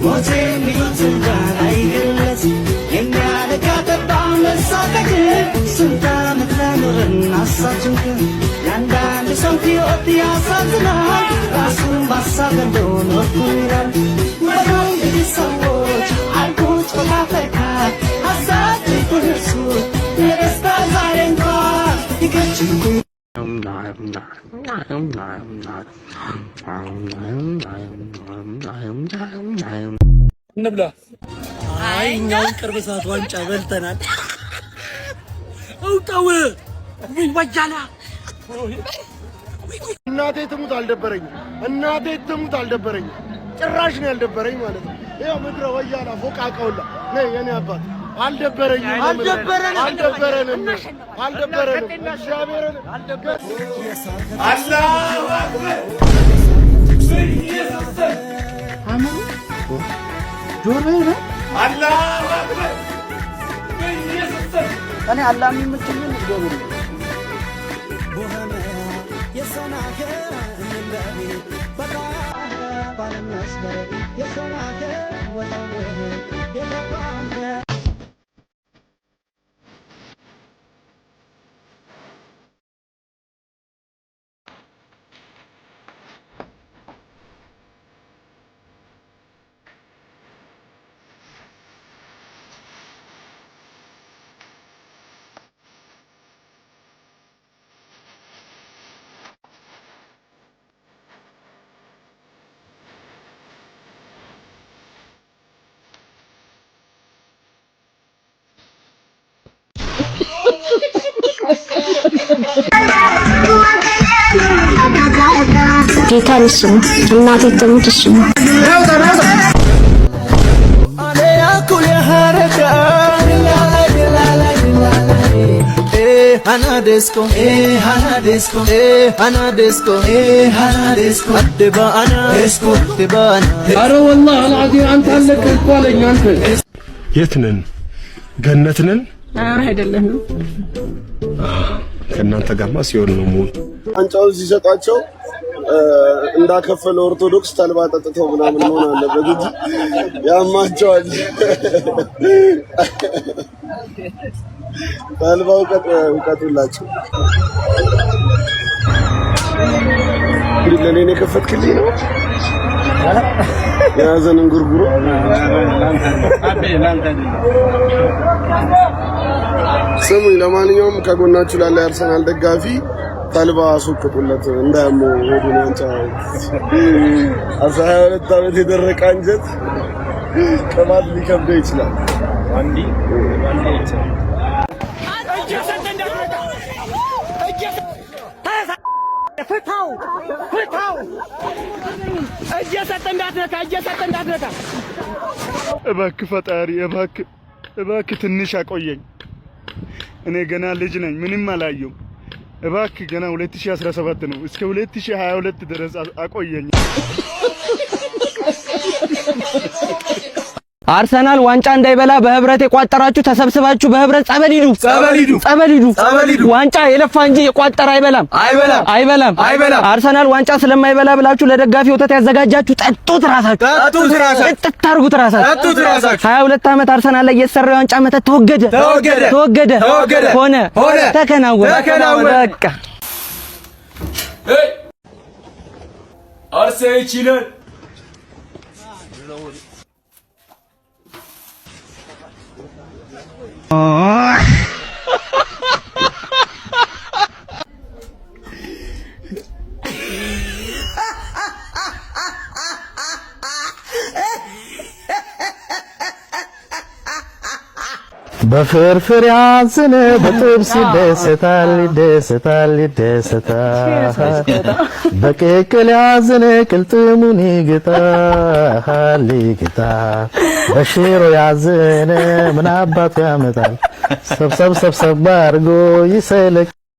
ሞቴን ይቱጋን አይገለጽ የሚያለቃጠጣም መሳቀቅ ስንት ዓመት ለኖርን አሳችንክ ያንዳንድ ሰው ሕይወት ያሳዝናል ራሱን ባሳገለው ኖርኩ ይላል በለው እንግዲህ ሰዎች አልኩት ፈካፈካ ሀሳብ ይኩርሱት የደስታ ዛሬ እንኳን ይገችንኩ እንብላ። አይ እኛው ቅርብ ሰዓት ዋንጫ በልተናል። አውጣው ወያላ እናቴ ትሙት አልደበረኝም። ጭራሽ ነው ያልደበረኝ ማለት ነው። ይሄው ምድረ ወያላ ፎቃቀውላ ነይ የኔ አባት አልደበረንም። እግዚአብሔርን አላሁ አክበር አማሩ ጆሮ ነው አላሁ አክበር እኔ አላህ የሚመቸኝ ነው ጌታን ስሙ እናቴ ትሙት ስሙ Hanadesco Adebana Debana ኧረ والله العظيم አንተ አለክ እንኳን አንተ የት ነን? ገነት ነን? ኧረ አይደለም ከእናንተ ጋርማ ሲሆን ነው ሙሉ አንጫው ሲሰጣቸው እንዳከፈለ ኦርቶዶክስ ተልባ ጠጥተው ምናምን ሆነ አለበት እንጂ ያማቸዋል። ተልባው ቀጥላቸው ለኔ ነው ከፈትክልኝ ነው ያዘንን ጉርጉሮ ስሙኝ። ለማንኛውም ከጎናችሁ ላለ አርሰናል ደጋፊ ተልባ አስወቅጡለት እንዳያመው ወዱን አንጫ 12 ዓመት የደረቀ አንጀት ቅባት ሊከብደው ይችላል። አንዲ ፍታው እየሰጠ እንዳትነካ እባክህ ፈጣሪ እባክህ ትንሽ አቆየኝ። እኔ ገና ልጅ ነኝ፣ ምንም አላየሁም። እባክህ ገና 2017 ነው፣ እስከ 2022 ድረስ አቆየኝ። አርሰናል ዋንጫ እንዳይበላ በህብረት የቋጠራችሁ ተሰብስባችሁ በህብረት ጸበል ሂዱ። ዋንጫ የለፋ እንጂ የቋጠረ አይበላም። አርሰናል ዋንጫ ስለማይበላ ብላችሁ ለደጋፊ ወተት ያዘጋጃችሁ ጠጡት ራሳችሁ። ታርጉት ራሳችሁ። 22 ዓመት አርሰናል ላይ የተሰራው ዋንጫ መተት ተወገደ ሆነ ተከናወነ። በቃ አርሰ ይችላል በፍርፍር ያዝን በጥብስ ይደሰታል በቅቅል ያዝን ቅልጥሙን ይግጣል በሽሮ ያዝን ምን አባቱ ያመጣል ሰብሰብ አድርጎ ይሰለቅ